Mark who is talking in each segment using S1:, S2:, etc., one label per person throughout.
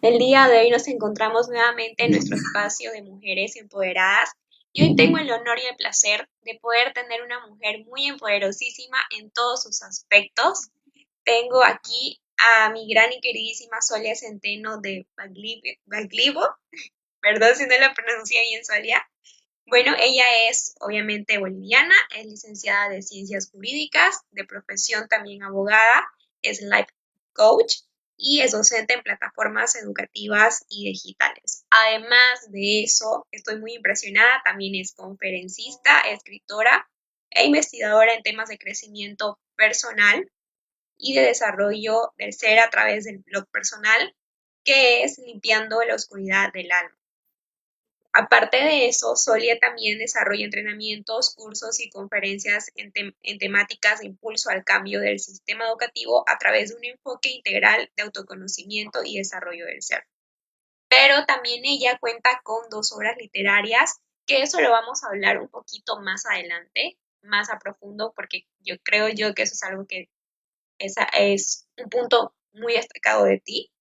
S1: El día de hoy nos encontramos nuevamente en nuestro espacio de mujeres empoderadas y hoy tengo el honor y el placer de poder tener una mujer muy empoderosísima en todos sus aspectos. Tengo aquí a mi gran y queridísima Solia Centeno de Baglivo, perdón si no la pronuncié bien, Solia. Bueno, ella es obviamente boliviana, es licenciada de Ciencias Jurídicas, de profesión también abogada, es life coach y es docente en plataformas educativas y digitales. Además de eso, estoy muy impresionada, también es conferencista, escritora e investigadora en temas de crecimiento personal y de desarrollo del ser a través del blog personal, que es Limpiando la Oscuridad del Alma. Aparte de eso, Solia también desarrolla entrenamientos, cursos y conferencias en temáticas de impulso al cambio del sistema educativo a través de un enfoque integral de autoconocimiento y desarrollo del ser. Pero también ella cuenta con 2 obras literarias, que eso lo vamos a hablar un poquito más adelante, más a profundo, porque yo creo que eso es algo que es un punto muy destacado de ti.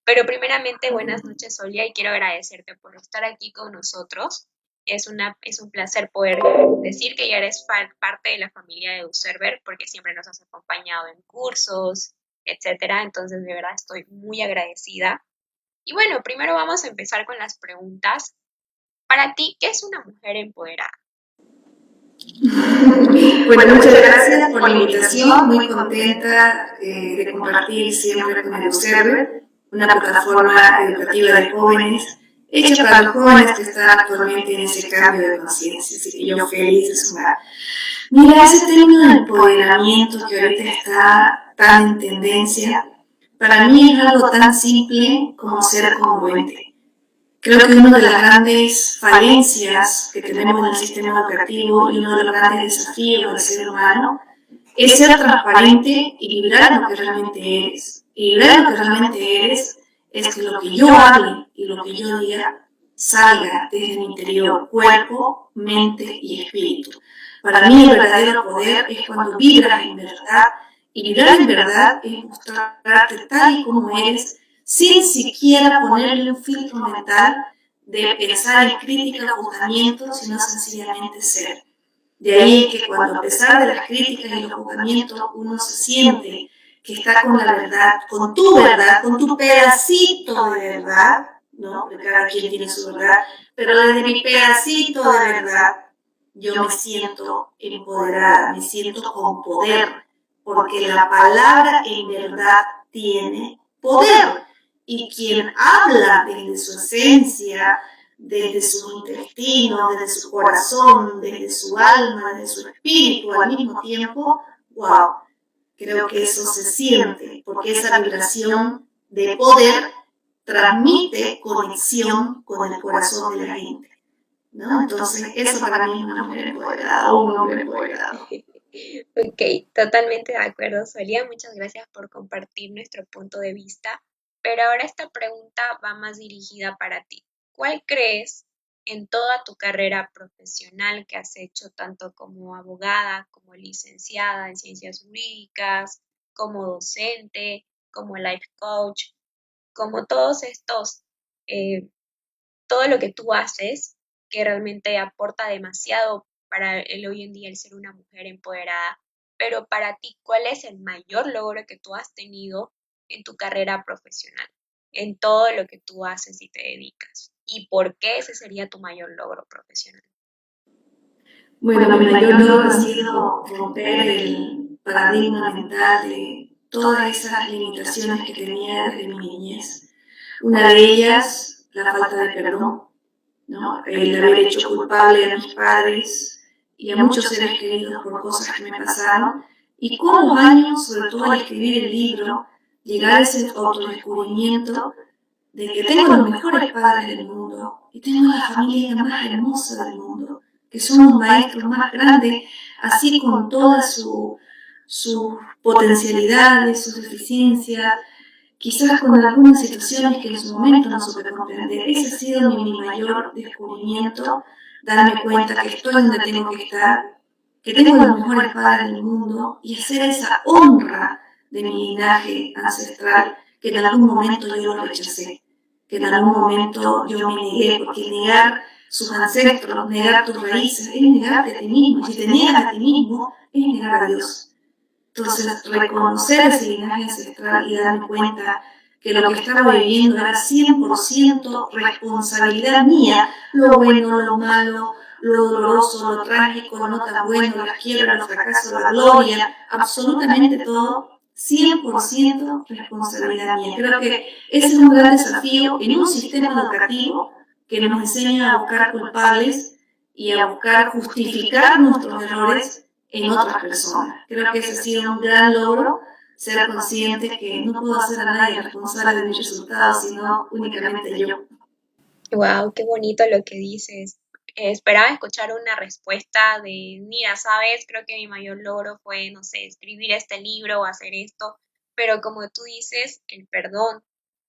S1: Pero primeramente, buenas noches, Solia, y quiero agradecerte por estar aquí con nosotros. Es un placer poder decir que ya eres parte de la familia de Userver, porque siempre nos has acompañado en cursos, etcétera. Entonces, de verdad, estoy muy agradecida. Y bueno, primero vamos a empezar con las preguntas. Para ti, ¿qué es una mujer empoderada?
S2: Bueno, muchas gracias por la invitación, muy contenta de compartir siempre con el Observer, una plataforma educativa de jóvenes, hecha para los jóvenes que están actualmente en ese cambio de conciencia, así que yo feliz de sumar. Mira, ese término de empoderamiento que ahorita está tan en tendencia, para mí es algo tan simple como ser congruente. Creo que una de las grandes falencias que tenemos en el sistema educativo y uno de los grandes desafíos del ser humano es ser transparente y vibrar lo que realmente eres. Y vibrar lo que realmente eres es que lo que yo hable y lo que yo diga salga desde mi interior, cuerpo, mente y espíritu. Para mí el verdadero poder es cuando vibras en verdad, y vibrar en verdad es mostrarte tal y como eres, sin siquiera ponerle un filtro mental de pensar en crítica o juzgamiento, sino sencillamente ser. De ahí que cuando a pesar de las críticas y los juzgamientos uno se siente que está con la verdad, con tu pedacito de verdad, ¿no? Porque cada quien tiene su verdad, pero desde mi pedacito de verdad yo me siento empoderada, me siento con poder, porque la palabra en verdad tiene poder. Y quien habla desde su esencia, desde su intestino, desde su corazón, desde su alma, desde su espíritu al mismo tiempo, wow, creo que eso se siente, porque esa vibración de poder transmite conexión con el corazón de la gente, ¿no? Entonces, eso para mí es una mujer empoderada o un hombre empoderado.
S1: Ok, totalmente de acuerdo, Solia. Muchas gracias por compartir nuestro punto de vista. Pero ahora esta pregunta va más dirigida para ti. ¿Cuál crees en toda tu carrera profesional que has hecho, tanto como abogada, como licenciada en ciencias jurídicas, como docente, como life coach, como todos estos, eh, todo lo que tú haces, que realmente aporta demasiado para el hoy en día el ser una mujer empoderada? Pero para ti, ¿cuál es el mayor logro que tú has tenido en tu carrera profesional, en todo lo que tú haces y te dedicas? ¿Y por qué ese sería tu mayor logro profesional?
S2: Bueno, mi mayor logro ha sido romper el paradigma mental de todas esas limitaciones que tenía desde mi niñez. Una de ellas, la falta de perdón, ¿no? El haber hecho culpable a mis padres y a muchos seres queridos por cosas que me pasaron. Y con los años, sobre todo al escribir el libro, llegar a ese autodescubrimiento de que tengo los mejores padres del mundo y tengo la familia más hermosa del mundo, que son los maestros más grandes, así con todas sus potencialidades, sus deficiencias, quizás con algunas situaciones que en su momento no supe comprender. Ese ha sido mi mayor descubrimiento, darme cuenta que estoy donde tengo que estar, que tengo los mejores padres del mundo y hacer esa honra de mi linaje ancestral que en algún momento yo lo rechacé. que en algún momento yo me negué, porque negar sus ancestros, negar tus raíces, es negarte a ti mismo. Si te niegas a ti mismo, es negar a Dios. Entonces, reconocer ese linaje ancestral y darme cuenta que lo que estaba viviendo era 100% responsabilidad mía, lo bueno, lo malo, lo doloroso, lo trágico, lo no tan bueno, las quiebras, los fracasos, la gloria, absolutamente todo, 100% responsabilidad mía. Creo que ese es un gran desafío en un sistema educativo que nos enseña a buscar culpables y a buscar justificar nuestros errores en otras personas. Creo que ese ha sido un gran logro, ser consciente que no puedo hacer a nadie responsable de mis resultados, sino únicamente yo.
S1: Wow, qué bonito lo que dices. Esperaba escuchar una respuesta de, mira, sabes, creo que mi mayor logro fue, no sé, escribir este libro o hacer esto, pero como tú dices, el perdón,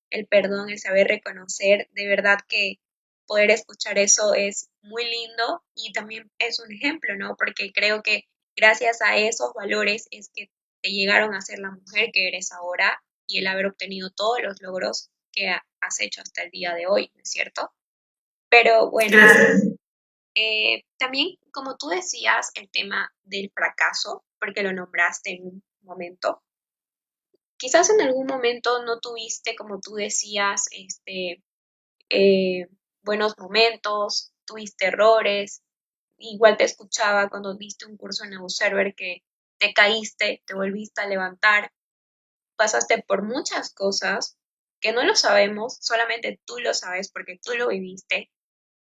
S1: el saber reconocer, de verdad que poder escuchar eso es muy lindo y también es un ejemplo, ¿no? Porque creo que gracias a esos valores es que te llegaron a ser la mujer que eres ahora y el haber obtenido todos los logros que has hecho hasta el día de hoy, ¿no es cierto? Pero bueno, también como tú decías, el tema del fracaso, porque lo nombraste en un momento, quizás en algún momento no tuviste, como tú decías, eh, buenos momentos, tuviste errores, igual te escuchaba cuando diste un curso en Observer que te caíste, te volviste a levantar, pasaste por muchas cosas que no lo sabemos, solamente tú lo sabes porque tú lo viviste,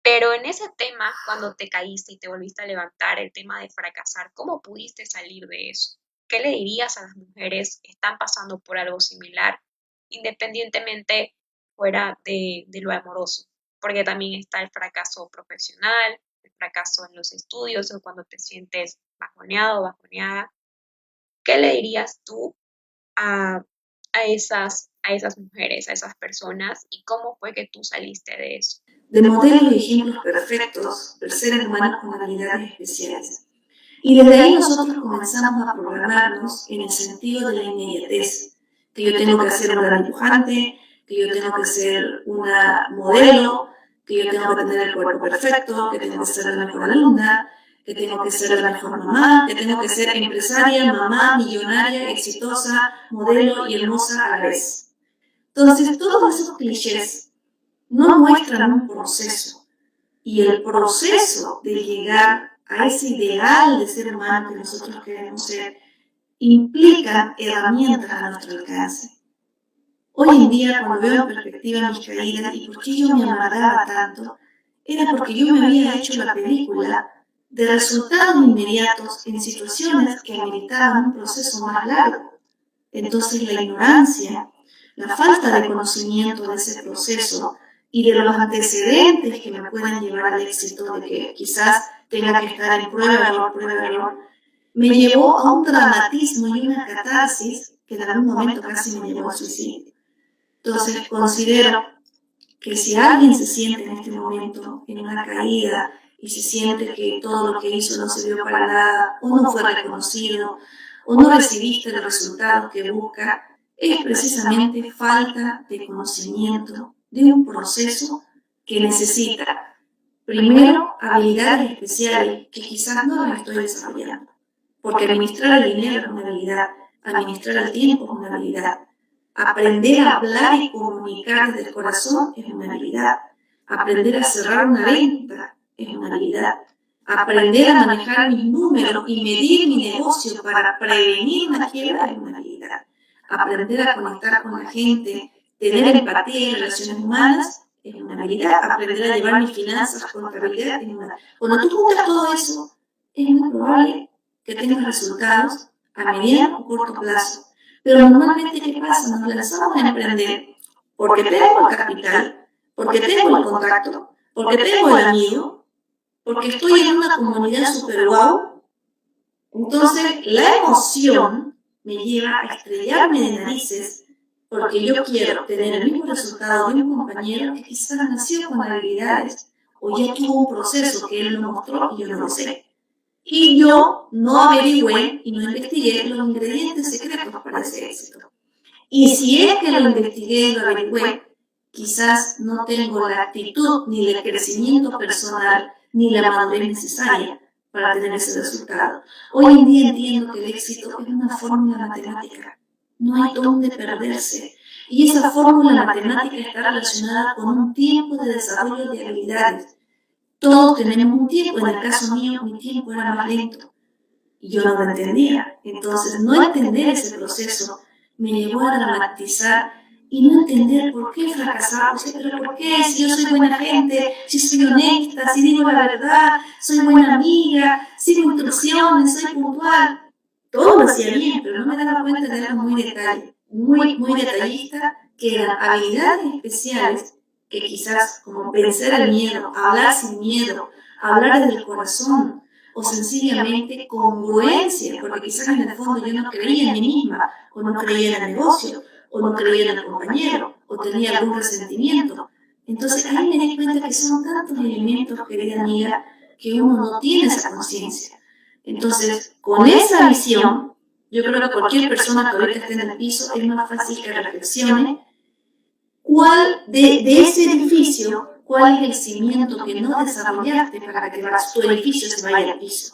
S1: pero en ese tema, cuando te caíste y te volviste a levantar, el tema de fracasar, ¿cómo pudiste salir de eso? ¿Qué le dirías a las mujeres que están pasando por algo similar, independientemente fuera de lo amoroso? Porque también está el fracaso profesional, el fracaso en los estudios o cuando te sientes bajoneado o bajoneada. ¿Qué le dirías tú a, a esas mujeres, a esas personas y cómo fue que tú saliste de eso?
S2: De modelos y ejemplos perfectos, de seres humanos con habilidades especiales. Y desde ahí nosotros comenzamos a programarnos en el sentido de la inmediatez, que yo tengo que ser un gran dibujante, que yo tengo que ser una modelo, que yo tengo que tener el cuerpo perfecto, que tengo que ser la mejor alumna, que tengo que ser la mejor mamá, que tengo que ser empresaria, mamá, millonaria, exitosa, modelo y hermosa a la vez. Entonces, todos esos clichés no muestran un proceso, y el proceso de llegar a ese ideal de ser humano que nosotros queremos ser implica herramientas a nuestro alcance. Hoy en día, cuando veo en perspectiva mis caídas y por qué yo me amargaba tanto, era porque yo me había hecho la película de resultados inmediatos en situaciones que ameritaban un proceso más largo. Entonces la ignorancia, la falta de conocimiento de ese proceso y de los antecedentes que me pueden llevar al éxito, de que quizás tenga que estar en prueba, error, me llevó a un dramatismo y una catarsis que en algún momento casi me llevó al suicidio. Entonces considero que si alguien se siente en este momento en una caída y se siente que todo lo que hizo no sirvió para nada, o no fue reconocido, o no recibiste el resultado que busca, es precisamente falta de conocimiento de un proceso que necesita, primero, habilidades especiales que quizás no las estoy desarrollando, porque administrar el dinero es una habilidad, administrar el tiempo es una habilidad, aprender a hablar y comunicar desde el corazón es una habilidad, aprender a cerrar una venta es una habilidad, aprender a manejar mis números y medir mi negocio para prevenir una quiebra es una habilidad, aprender a conectar con la gente, tener empatía y relaciones humanas es una habilidad, aprender a llevar mis finanzas, contabilidad es una habilidad. Cuando tú juntas todo eso, es muy probable que tengas resultados a mediano o corto plazo. Pero normalmente, ¿qué pasa? Nos lanzamos a emprender porque tengo el capital, porque tengo el contacto, porque tengo el amigo, porque estoy en una comunidad super guau. Entonces, la emoción me lleva a estrellarme de narices porque yo quiero tener el mismo resultado de un compañero que quizás nació con habilidades o ya tuvo un proceso que él lo mostró y yo no lo sé. Y yo no averigüé y no investigué los ingredientes secretos para ese éxito. Y si es que lo investigué y lo averigüé, quizás no tengo la actitud ni el crecimiento personal ni la madurez necesaria para tener ese resultado. Hoy en día entiendo que el éxito es una fórmula matemática, no hay dónde perderse. Y esa fórmula matemática está relacionada con un tiempo de desarrollo de habilidades. Todos tenemos un tiempo, en el caso mío mi tiempo era más lento y yo no lo entendía. Entonces no entender ese proceso me llevó a dramatizar y no entender por qué fracasaba. O sea, pero ¿por qué? Si yo soy buena gente, si soy honesta, si digo la verdad, soy buena amiga, sigo instrucciones, soy puntual. Todo lo hacía bien, pero no me daba cuenta de algo muy detallista, que eran habilidades especiales que quizás como vencer el miedo, hablar sin miedo, hablar desde el corazón, o sencillamente congruencia, porque quizás en el fondo yo no creía en mí misma, o no creía en el negocio, o no creía en el compañero, o tenía algún resentimiento. Entonces ahí me di cuenta que son tantos elementos, querida amiga, que uno no tiene esa conciencia. Entonces, con esa visión, yo creo que cualquier persona que ahorita esté en el piso es más fácil que reflexione cuál de ese edificio, cuál es el cimiento que no desarrollaste para que tu edificio se vaya al piso.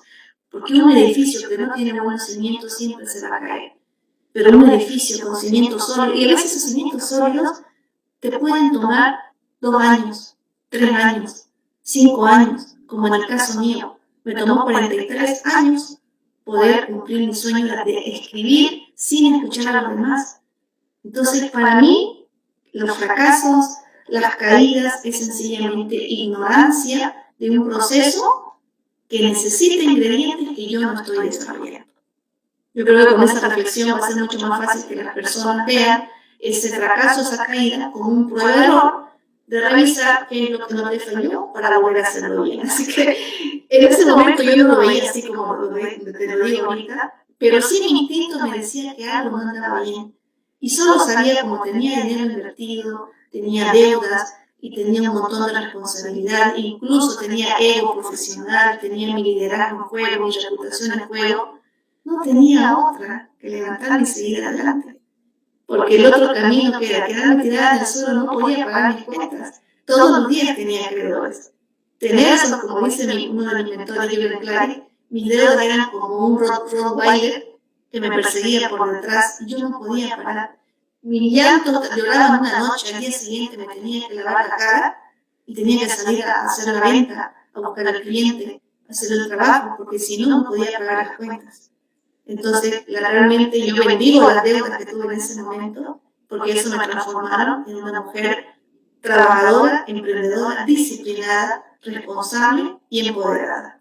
S2: Porque un edificio que no tiene buenos cimientos siempre se va a caer. Pero un edificio con cimientos sólidos, y a veces esos cimientos sólidos te pueden tomar 2 años, 3 años, 5 años, como en el caso mío. Me tomó 43 años poder cumplir mi sueño de escribir sin escuchar a los demás. Entonces, para mí, los fracasos, las caídas, es sencillamente ignorancia de un proceso que necesita ingredientes que yo no estoy desarrollando. Yo creo que con esa reflexión va a ser mucho más fácil que las personas vean ese fracaso, esa caída, como un prueba-error de revisar qué es lo que no te falló para volver a hacerlo bien. Así que en ese momento yo no lo veía así como te lo digo ahorita, pero sí mi instinto me decía que algo no andaba bien. Y solo sabía, como tenía dinero invertido, tenía deudas y tenía un montón de responsabilidad, incluso tenía ego profesional, tenía mi liderazgo en juego, mi reputación en juego, no tenía otra que levantarme y seguir adelante. Porque el otro camino que era quedarme tirada en el suelo no podía pagar mis cuentas. Todos los días tenía acreedores. Tener eso, como dice uno de mis mentores, Gilbert Clary, mis deudas eran como un Rottweiler que me perseguía por detrás y yo no podía parar. Mi llanto lloraba una noche, al día siguiente me tenía que lavar la cara y tenía que salir a hacer la venta, a buscar al cliente, a hacer el trabajo, porque si no, no podía pagar las cuentas. Entonces, realmente yo bendigo las deudas que tuve en ese momento, porque eso me transformaron en una mujer trabajadora, emprendedora, disciplinada, responsable y empoderada.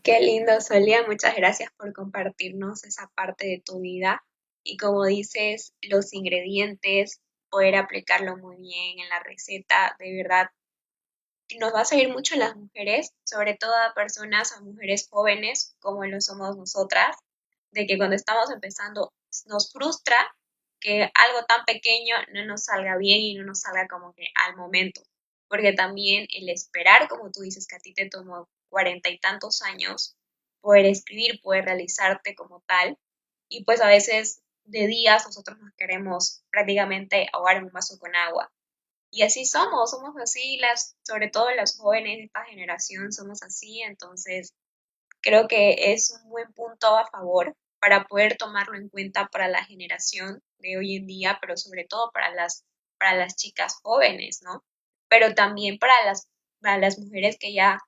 S1: Qué lindo, Solia. Muchas gracias por compartirnos esa parte de tu vida. Y como dices, los ingredientes, poder aplicarlo muy bien en la receta, de verdad, nos va a servir mucho a las mujeres, sobre todo a personas, a mujeres jóvenes, como lo somos nosotras, de que cuando estamos empezando nos frustra que algo tan pequeño no nos salga bien y no nos salga como que al momento. Porque también el esperar, como tú dices, que a ti te tomó 40 y tantos años, poder escribir, poder realizarte como tal, y pues a veces de días nosotros nos queremos prácticamente ahogar en un vaso con agua. Y así somos así, sobre todo las jóvenes de esta generación somos así, entonces creo que es un buen punto a favor para poder tomarlo en cuenta para la generación de hoy en día, pero sobre todo para las chicas jóvenes, ¿no? Pero también para las mujeres que ya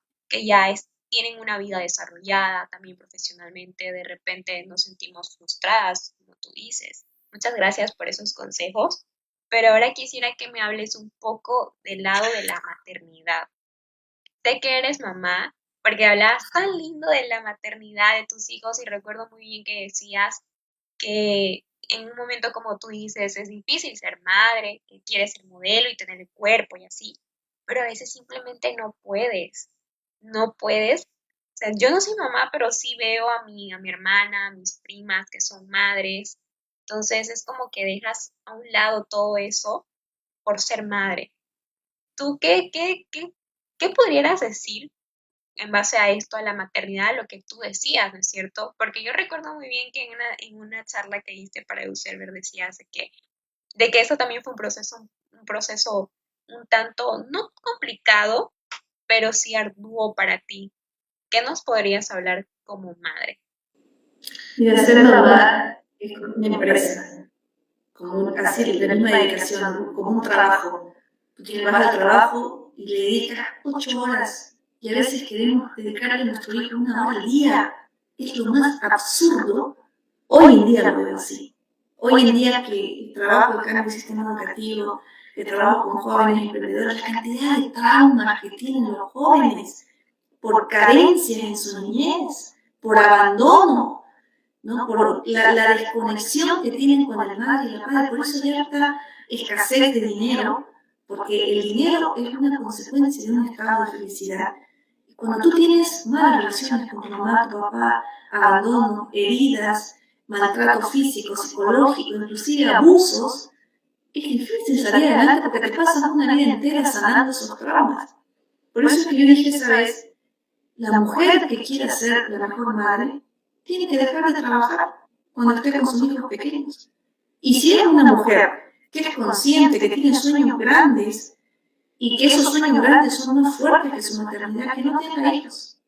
S1: tienen una vida desarrollada, también profesionalmente, de repente nos sentimos frustradas, como tú dices. Muchas gracias por esos consejos, pero ahora quisiera que me hables un poco del lado de la maternidad. Sé que eres mamá, porque hablabas tan lindo de la maternidad de tus hijos y recuerdo muy bien que decías que en un momento como tú dices es difícil ser madre, que quieres ser modelo y tener el cuerpo y así, pero a veces simplemente no puedes, no puedes. O sea, yo no soy mamá, pero sí veo a mi hermana, a mis primas que son madres, entonces es como que dejas a un lado todo eso por ser madre. ¿Tú qué pudieras decir en base a esto, a la maternidad, lo que tú decías, ¿no es cierto? Porque yo recuerdo muy bien que en una charla que diste para Euselber decías de que de que eso también fue un proceso un tanto, no complicado, pero sí arduo para ti. ¿Qué nos podrías hablar como madre?
S2: Mira, ser mamá es como una empresa, así, la misma dedicación, como un trabajo. Tú vas al trabajo y le dedicas 8 horas y a veces queremos dedicarle a nuestro hijo 1 hora al día. Es lo más absurdo. Hoy en día lo veo así. Hoy en día que trabajo acá en el sistema educativo, que trabajo con jóvenes emprendedores, la cantidad de traumas que tienen los jóvenes por carencias en su niñez, por abandono, ¿no? Por la desconexión que tienen con el madre y la padre. Por eso hay harta escasez de dinero, porque el dinero es una consecuencia de un estado de felicidad. Y cuando tú tienes malas relaciones con tu mamá, tu papá, abandono, heridas, maltrato físico, psicológico, inclusive abusos, es difícil salir adelante porque te pasas una vida entera sanando esos traumas. Por eso es que yo dije esa vez, la mujer que quiera ser la mejor madre tiene que dejar de trabajar cuando esté con sus hijos pequeños. Y si es una mujer que es consciente, que tiene sueños grandes y que esos sueños grandes son más fuertes que su maternidad, que no tenga hijos.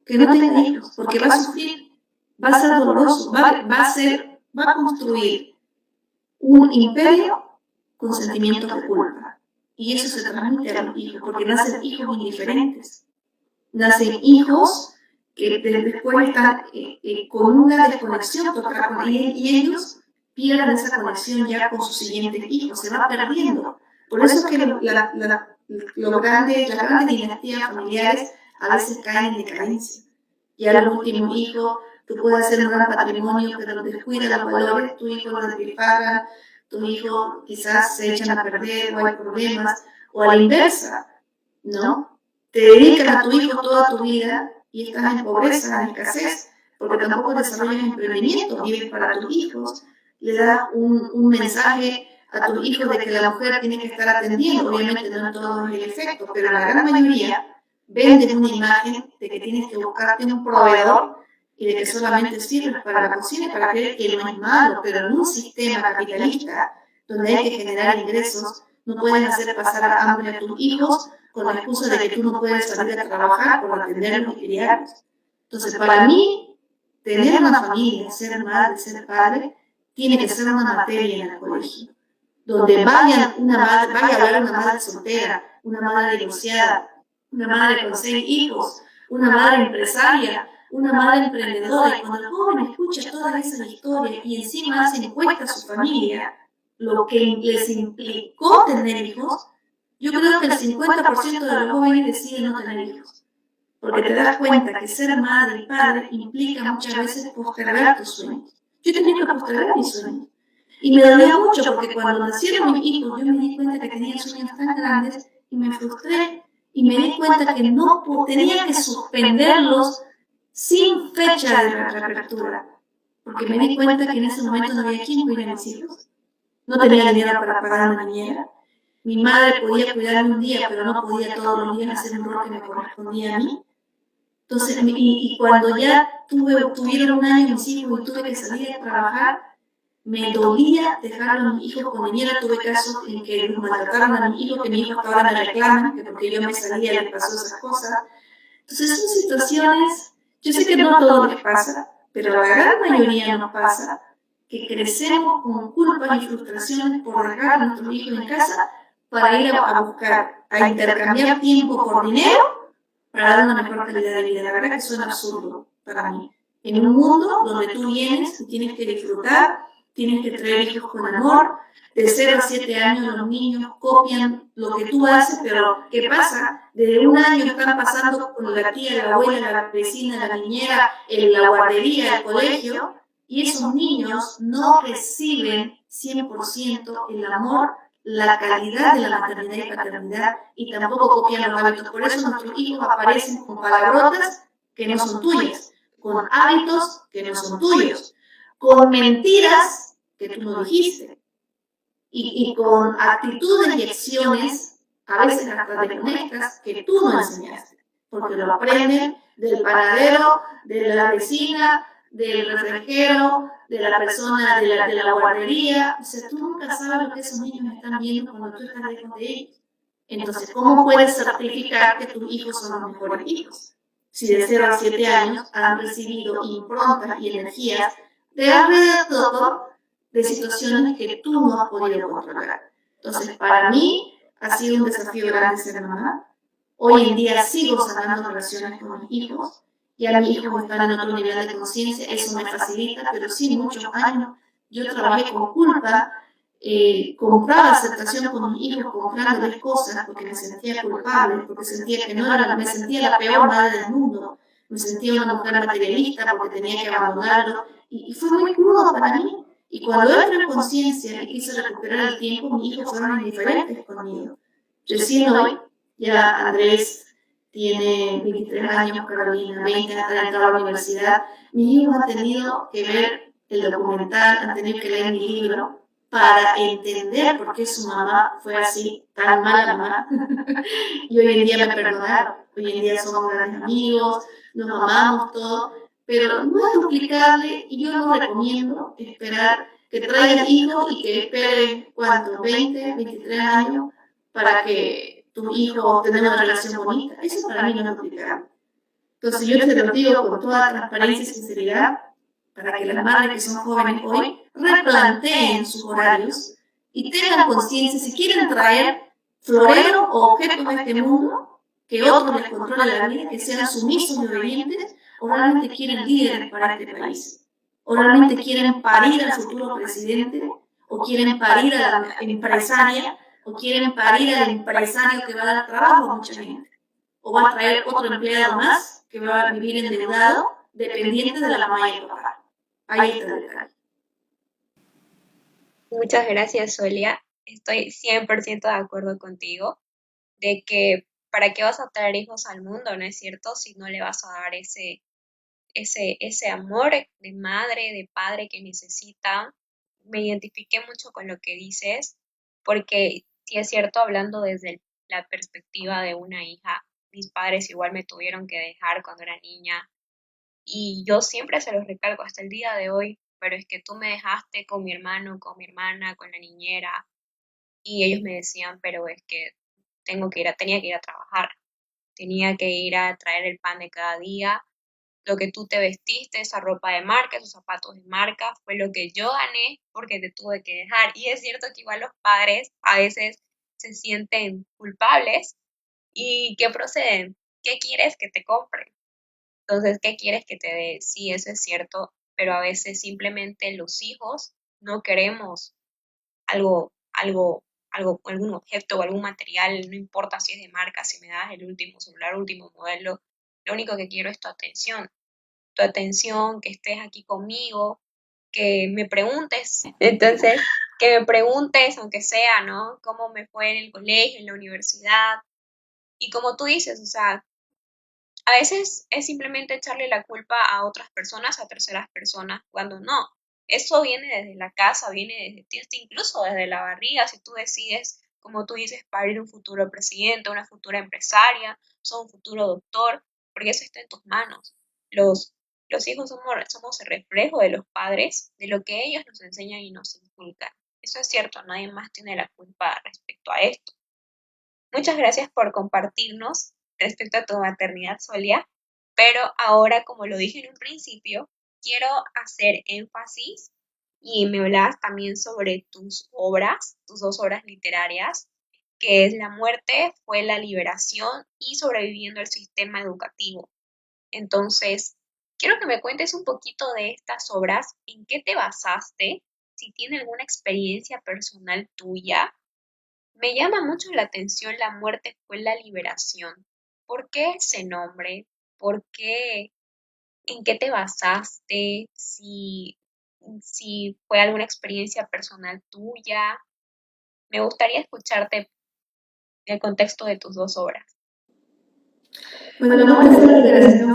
S2: Que no tenga hijos, porque va a sufrir, va a ser doloroso, va a construir un imperio con sentimientos de culpa. Y eso se transmite a los hijos, porque nacen hijos indiferentes. Nacen hijos que después están con una desconexión total y ellos pierden esa conexión ya con sus siguientes hijos, se va perdiendo. Por eso es que las grandes dinastías familiares a veces caen en decadencia. Ya el último hijo, tú puedes hacer un gran patrimonio, pero descuida los valores, tu hijo lo despilfarra, tu hijo quizás se echan a perder o hay problemas, o a la inversa, ¿no? Te dedicas a tu hijo toda tu vida y estás en pobreza, en escasez, porque tampoco desarrollas emprendimiento, vives para tus hijos, le das un mensaje a tus hijos de que la mujer tiene que estar atendiendo, obviamente no en todo el efecto, pero la gran mayoría vendes una imagen de que tienes que buscarte un proveedor y de que solamente sirves para la cocina y para creer que no es malo, pero en un sistema capitalista donde hay que generar ingresos, no puedes hacer pasar hambre a tus hijos con la excusa de que tú no puedes salir a trabajar por atenderlos y criarlos. Entonces, para mí, tener una familia, ser madre, ser padre, tiene que ser una materia en el colegio, donde vaya a hablar una madre soltera, una madre divorciada, una madre con 6 hijos, una madre empresaria, una madre emprendedora. Y cuando el joven escucha todas esas historias y encima hace encuesta a su familia, lo que les implicó tener hijos, yo creo que el 50% de los jóvenes deciden no tener hijos. Porque te das cuenta que ser madre y padre implica muchas veces postergar tus sueños. Yo tenía que postergar mis sueños. Y me dolía mucho porque cuando nacieron mis hijos yo me di cuenta que tenía sueños tan grandes y me frustré y me di cuenta que no tenía que suspenderlos sin fecha de reapertura. Porque me di cuenta que en ese momento no había quien cuidara a mis hijos. No tenía dinero para pagar una niñera. Mi madre podía cuidarme un día, pero no podía todos los días hacer un rol que me correspondía a mí. Entonces, y cuando ya tuvieron un año mis hijos y tuve que salir a trabajar, me dolía dejar a mis hijos con niñera. Tuve casos en que maltrataron a mis hijos, que mis hijos hasta ahora me reclaman, que porque yo me salía les pasó esas cosas. Entonces son situaciones, yo sé que no a todos les pasa, pero a la gran mayoría nos pasa, que crecemos con culpas y frustraciones por dejar a nuestros hijos en casa para ir a buscar, a intercambiar tiempo por dinero para dar una mejor calidad de vida. La verdad que suena absurdo para mí. En un mundo donde tú vienes y tienes que disfrutar, tienes que traer hijos con amor, de 0 a 7 años los niños copian lo que tú haces, pero ¿qué pasa? Desde un año están pasando con la tía, la abuela, la vecina, la niñera, en la guardería, el colegio, y esos niños no reciben 100% el amor, la calidad de la maternidad y paternidad, y tampoco copian los hábitos. Por eso nuestros hijos aparecen con palabrotas que no son tuyas, con hábitos que no son tuyos, con mentiras que tú no dijiste, y con actitudes y acciones, a veces hasta deshonestas, que tú no enseñaste, porque lo aprenden del panadero, de la vecina, del refresquero, de la persona de la guardería. O sea, tú nunca sabes lo que esos niños están viendo cuando tú estás lejos de ellos. Entonces, ¿cómo puedes certificar que tus hijos son los mejores hijos? Si de 0 a 7 años han recibido improntas y energías de alrededor de situaciones que tú no has podido controlar. Entonces, para mí ha sido un desafío grande ser mamá. Hoy en día sigo sanando relaciones con mis hijos. Ya mis hijos están en otro nivel de conciencia, eso me facilita, pero sí muchos años yo trabajé con culpa, compraba aceptación con mis hijos comprándoles cosas porque me sentía culpable, porque sentía que no era, me sentía la peor madre del mundo, me sentía una mujer materialista porque tenía que abandonarlo, y fue muy crudo para mí. Y cuando entré en conciencia y quise recuperar el tiempo, mis hijos fueron indiferentes conmigo. Recién hoy, ya Andrés tiene 23 años, Carolina 20, han entrado a la universidad. Mis hijos han tenido que ver el documental, han tenido que leer mi libro para entender por qué su mamá fue así, tan mala mamá. Y hoy en día me perdonaron, hoy en día somos grandes amigos, nos amamos todo, pero no es duplicable y yo no recomiendo esperar que traigas hijos y que esperen, ¿cuánto? 20, 23 años para que tu hijo tenga una relación bonita. Eso para mí no es duplicable. Entonces yo te lo digo con toda transparencia y sinceridad, para que las madres que son jóvenes hoy replanteen sus horarios y tengan conciencia si quieren traer floreros o objetos a este mundo, que otros les controlen la vida, que sean sumisos y obedientes, o realmente quieren líderes para este país, o realmente quieren parir al futuro presidente, o quieren parir a la empresaria, o quieren parir al empresario que va a dar trabajo a mucha gente, o va a traer otro empleado más que va a vivir endeudado, dependiente de la mamá y el papá. Ahí está el detalle.
S1: Muchas gracias, Solia. Estoy 100% de acuerdo contigo de que para qué vas a traer hijos al mundo, ¿no es cierto? Si no le vas a dar ese amor de madre, de padre que necesitan. Me identifiqué mucho con lo que dices, porque sí es cierto, hablando desde la perspectiva de una hija, mis padres igual me tuvieron que dejar cuando era niña y yo siempre se los recalco hasta el día de hoy, pero es que tú me dejaste con mi hermano, con mi hermana, con la niñera y ellos me decían, pero es que tenía que ir a trabajar, tenía que ir a traer el pan de cada día, lo que tú te vestiste, esa ropa de marca, esos zapatos de marca, fue lo que yo gané porque te tuve que dejar. Y es cierto que igual los padres a veces se sienten culpables y que proceden. ¿Qué quieres que te compre? Entonces, ¿qué quieres que te dé? Sí, eso es cierto, pero a veces simplemente los hijos no queremos algún objeto o algún material, no importa si es de marca, si me das el último celular, último modelo, lo único que quiero es tu atención, que estés aquí conmigo, que me preguntes. Entonces, que me preguntes, aunque sea, ¿no? Cómo me fue en el colegio, en la universidad. Y como tú dices, o sea, a veces es simplemente echarle la culpa a otras personas, a terceras personas, cuando no. Eso viene desde la casa, viene desde ti, hasta incluso desde la barriga, si tú decides, como tú dices, parir un futuro presidente, una futura empresaria, o un futuro doctor, porque eso está en tus manos. Los, los hijos somos el reflejo de los padres, de lo que ellos nos enseñan y nos inculcan. Eso es cierto, nadie más tiene la culpa respecto a esto. Muchas gracias por compartirnos respecto a tu maternidad, Solia, pero ahora, como lo dije en un principio, quiero hacer énfasis y me hablas también sobre tus obras, tus dos obras literarias, que es La muerte fue la liberación y Sobreviviendo al sistema educativo. Entonces, quiero que me cuentes un poquito de estas obras, en qué te basaste, si tiene alguna experiencia personal tuya. Me llama mucho la atención La muerte fue la liberación. ¿Por qué ese nombre? ¿Por qué? ¿En qué te basaste? Si fue alguna experiencia personal tuya. Me gustaría escucharte el contexto de tus dos obras.
S2: Bueno, la muerte fue la liberación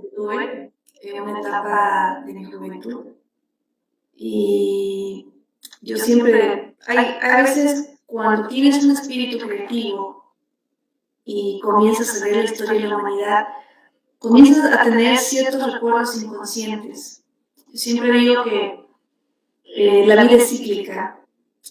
S2: que tuve en una etapa de mi juventud. Y yo siempre, hay veces cuando tienes un espíritu creativo y comienzas a ver la historia de la humanidad, comienzas a tener ciertos recuerdos inconscientes Yo siempre digo que la vida es cíclica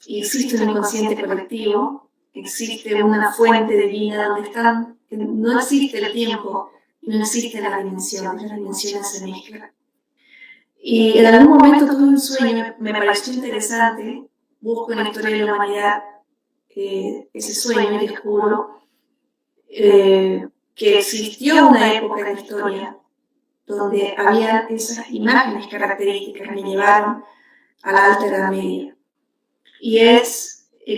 S2: y existe un inconsciente colectivo, existe una fuente divina donde están, no existe el tiempo, no existen las dimensiones se mezclan. Y en algún momento tuve un sueño, me pareció interesante, busco en la historia de la humanidad ese sueño y descubro que existió una época en la historia donde había esas imágenes características que me llevaron a la Alta Edad Media. Y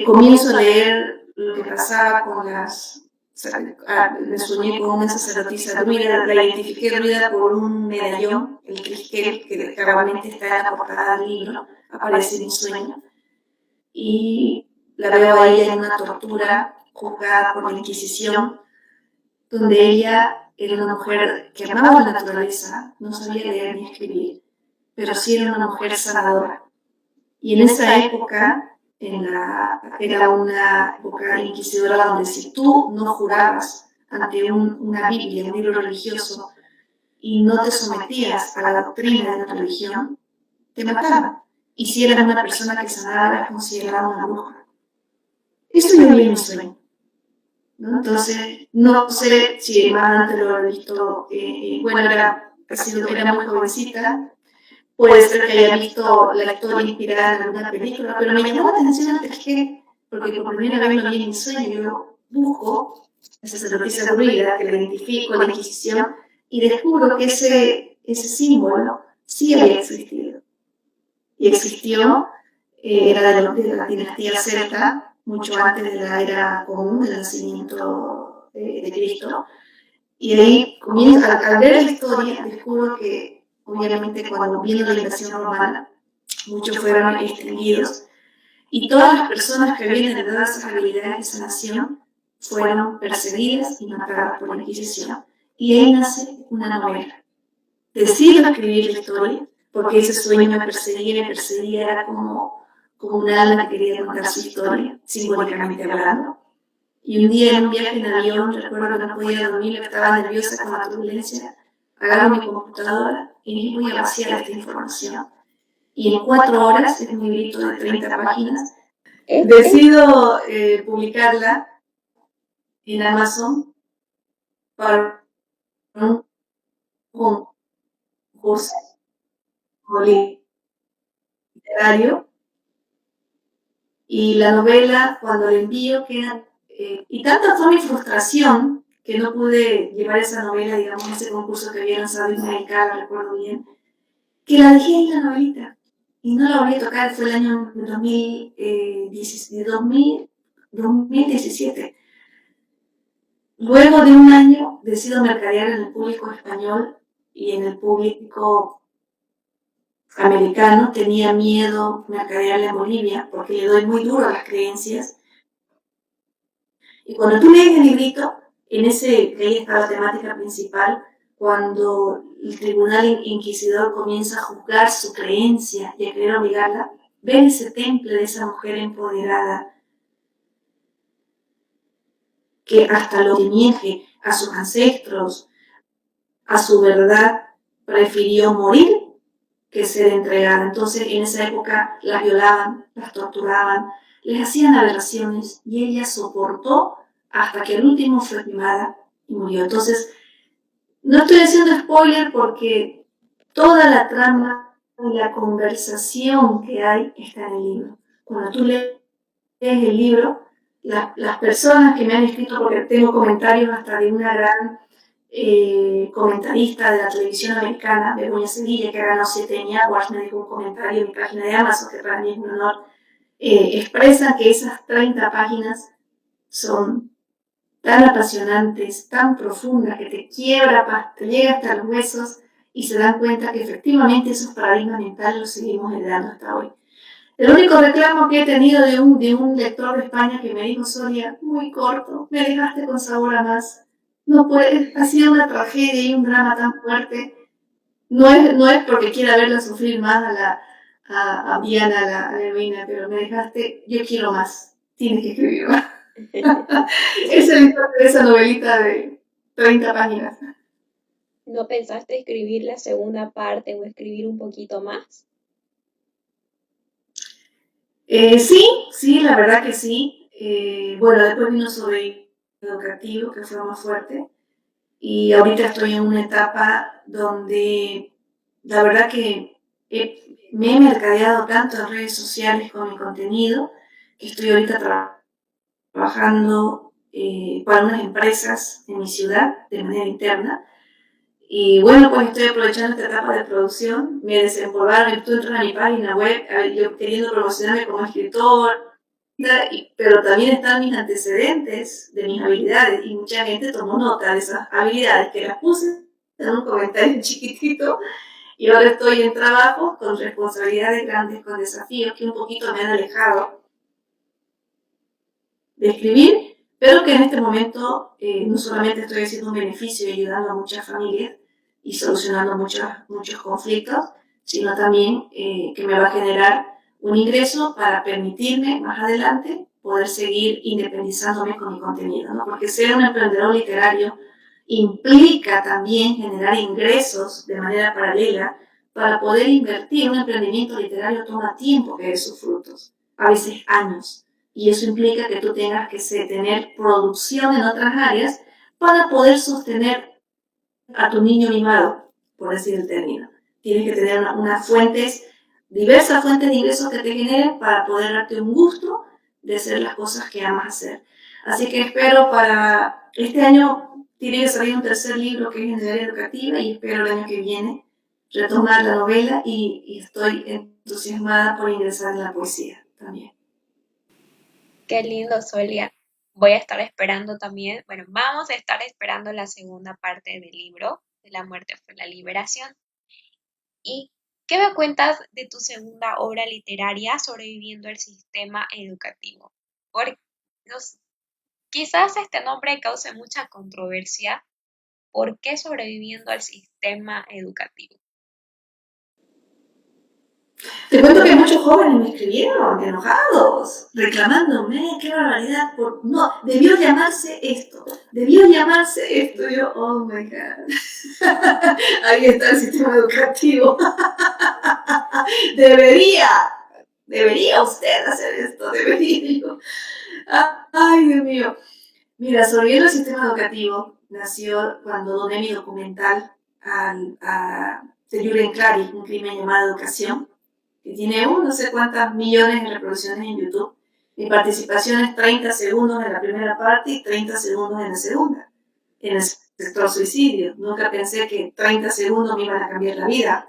S2: comienzo a leer lo que pasaba con me soñé con una sacerdotisa druida, la identifiqué druida por un medallón, el crisquel, que cabalmente está en la portada del libro, aparece en mi sueño. Y la veo a ella en una tortura juzgada por la Inquisición, donde ella era una mujer que amaba la naturaleza, no sabía leer ni escribir, pero sí era una mujer sanadora. Y en esa época, era una época inquisidora donde si tú no jurabas ante una Biblia, un libro religioso, y no te sometías a la doctrina de la religión, te mataban. Y si eras una persona que sanaba, eras considerada una bruja. Eso yo vi en mi sueño, ¿no? Entonces, no sé si más antes lo he visto, bueno, era muy jovencita, puede ser que haya visto la historia inspirada en alguna película, pero me llamó la atención antes que, porque por primera vez lo vi en mi sueño, yo busco esa sacerdotisa druida que la identifico, la Inquisición, y descubro que ese símbolo sí había existido. Y existió, era de la dinastía celta, mucho antes de la era común, del nacimiento de Cristo. Y ahí al ver la historia, descubro que, obviamente, cuando vino la invasión romana, muchos fueron extinguidos, y todas las personas que habían heredado esas habilidades de sanación fueron perseguidas y matadas por la Inquisición. Y ahí nace una novela. Decido escribir la historia, porque ese sueño me perseguía, era como un alma que quería contar su historia, simbólicamente hablando. Y un día en un viaje en avión, recuerdo que no podía dormir, estaba nerviosa con la turbulencia, agarro mi computadora y voy a vaciar esta información. Y en 4 horas, es un librito de 30 páginas, decido publicarla en Amazon para un concurso literario. Y la novela, cuando la envío, queda... y tanta fue mi frustración que no pude llevar esa novela, digamos, a ese concurso que había lanzado Ismael Cala, recuerdo bien, que la dejé ahí la novelita. Y no la volví a tocar, fue el año 2017. Luego de un año decido mercadear en el público español y en el público americano. Tenía miedo mercadearle a Bolivia porque le doy muy duro a las creencias. Y cuando tú lees el librito, en ese que ahí está la temática principal, cuando el tribunal inquisidor comienza a juzgar su creencia y a querer obligarla, ver ese temple de esa mujer empoderada que hasta lo que niegue a sus ancestros, a su verdad, prefirió morir que ser entregada. Entonces, en esa época las violaban, las torturaban, les hacían aberraciones y ella soportó hasta que el último fue quemada y murió. Entonces, no estoy haciendo spoiler porque toda la trama y la conversación que hay está en el libro. Cuando tú lees el libro, las personas que me han escrito, porque tengo comentarios hasta de una gran comentarista de la televisión americana, Begoña Sevilla, que ganó 7 Emmy Awards, me dejó un comentario en mi página de Amazon, que para mí es un honor, expresan que esas 30 páginas son tan apasionantes, tan profundas, que te quiebra, te llega hasta los huesos y se dan cuenta que efectivamente esos paradigmas mentales los seguimos heredando hasta hoy. El único reclamo que he tenido de un lector de España que me dijo: Sonia, muy corto, me dejaste con sabor a más. No puedes, ha sido una tragedia y un drama tan fuerte. No es porque quiera verla sufrir más a Diana, la heroína, pero me dejaste, yo quiero más, tienes que escribir más. Esa es la historia de esa novelita de 30 páginas.
S1: ¿No pensaste escribir la segunda parte o escribir un poquito más?
S2: Sí, sí, la verdad que sí. Bueno, después vino sobre educativo, que fue más fuerte. Y ahorita estoy en una etapa donde la verdad que me he mercadeado tanto en redes sociales con mi contenido, que estoy ahorita trabajando para unas empresas en mi ciudad de manera interna. Y bueno, pues estoy aprovechando esta etapa de producción. Me desempolvaron, tú entras a mi página web, yo queriendo promocionarme como escritor, pero también están mis antecedentes de mis habilidades y mucha gente tomó nota de esas habilidades que las puse en un comentario chiquitito y ahora estoy en trabajo con responsabilidades grandes, con desafíos que un poquito me han alejado de escribir, pero que en este momento no solamente estoy haciendo un beneficio y ayudando a muchas familias y solucionando muchos conflictos, sino también que me va a generar un ingreso para permitirme más adelante poder seguir independizándome con mi contenido, ¿no? Porque ser un emprendedor literario implica también generar ingresos de manera paralela para poder invertir. Un emprendimiento literario toma tiempo que dé sus frutos, a veces años, y eso implica que tú tengas que tener producción en otras áreas para poder sostener a tu niño mimado, por decir el término. Tienes que tener unas fuentes, diversas fuentes de ingresos que te generen para poder darte un gusto de hacer las cosas que amas hacer. Así que espero para este año, tiene que salir un tercer libro que es en el área educativa y espero el año que viene retomar la novela y estoy entusiasmada por ingresar en la poesía también.
S1: Qué lindo, Solia. Voy a estar esperando también, bueno, vamos a estar esperando la segunda parte del libro, de La muerte fue la liberación. ¿Y qué me cuentas de tu segunda obra literaria, Sobreviviendo al sistema educativo? Porque quizás este nombre cause mucha controversia. ¿Por qué sobreviviendo al sistema educativo?
S2: Te cuento que muchos jóvenes me escribieron enojados, reclamándome, qué barbaridad, no, debió llamarse esto, debió llamarse esto. Yo, oh my God, ahí está el sistema educativo. debería, debería usted hacer esto, debería. Ay, Dios mío. Mira, Sobreviviendo el sistema educativo nació cuando doné mi documental de Jürgen Klarik, Un crimen llamado educación, que tiene no sé cuántas millones de reproducciones en YouTube. Mi participación es 30 segundos en la primera parte y 30 segundos en la segunda, en el sector suicidio. Nunca pensé que 30 segundos me iban a cambiar la vida.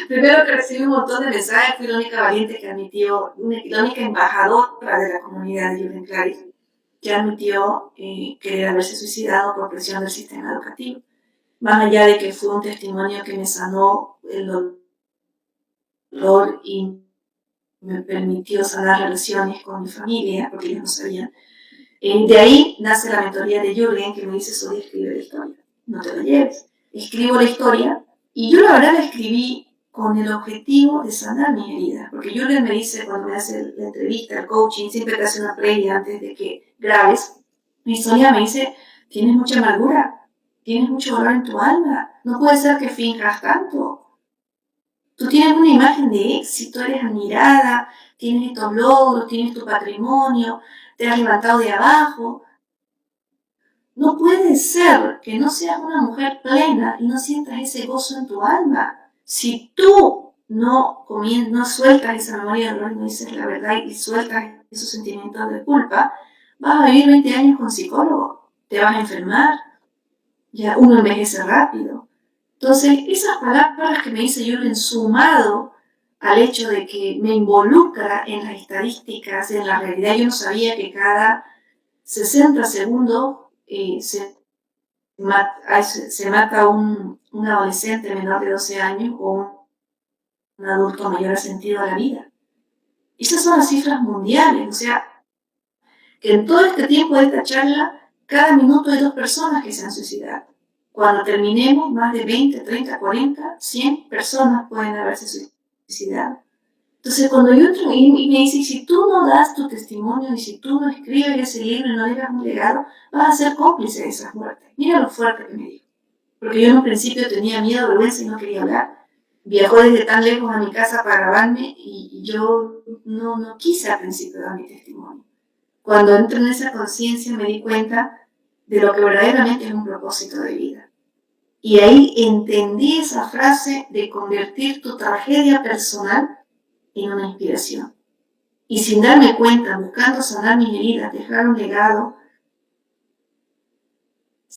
S2: Primero que recibí un montón de mensajes, fui la única valiente que admitió, la única embajadora de la comunidad de Jürgen Klarik, que admitió querer haberse suicidado por presión del sistema educativo. Más allá de que fue un testimonio que me sanó el dolor y me permitió sanar relaciones con mi familia, porque ellos no sabían. De ahí nace la mentoría de Jürgen, que me dice: Soy, escribe la historia, no te la lleves. Escribo la historia, y yo la verdad la escribí con el objetivo de sanar mis heridas, porque Jürgen me dice, cuando me hace la entrevista, el coaching, siempre te hace una previa antes de que grabes, mi historia me dice: tienes mucha amargura, tienes mucho dolor en tu alma, no puede ser que finjas tanto. Tú tienes una imagen de éxito, eres admirada, tienes estos logros, tienes tu patrimonio, te has levantado de abajo. No puede ser que no seas una mujer plena y no sientas ese gozo en tu alma. Si tú no sueltas esa memoria de dolor, no dices la verdad y sueltas esos sentimientos de culpa, vas a vivir 20 años con psicólogo, te vas a enfermar, ya uno envejece rápido. Entonces, esas palabras que me dice Jürgen, sumado al hecho de que me involucra en las estadísticas, en la realidad, yo no sabía que cada 60 segundos se mata un adolescente menor de 12 años o un adulto mayor sentido a la vida. Esas son las cifras mundiales, o sea, que en todo este tiempo de esta charla, cada minuto hay 2 personas que se han suicidado. Cuando terminemos, más de 20, 30, 40, 100 personas pueden haberse suicidado. Entonces, cuando yo entro y me dice: si tú no das tu testimonio y si tú no escribes ese libro y no dejas un legado, vas a ser cómplice de esas muertes. Mira lo fuerte que me dijo. porque yo en un principio tenía miedo, vergüenza y no quería hablar. Viajó desde tan lejos a mi casa para grabarme y yo no quise al principio dar mi testimonio. Cuando entré en esa conciencia me di cuenta de lo que verdaderamente es un propósito de vida. Y ahí entendí esa frase de convertir tu tragedia personal en una inspiración. Y sin darme cuenta, buscando sanar mis heridas, dejar un legado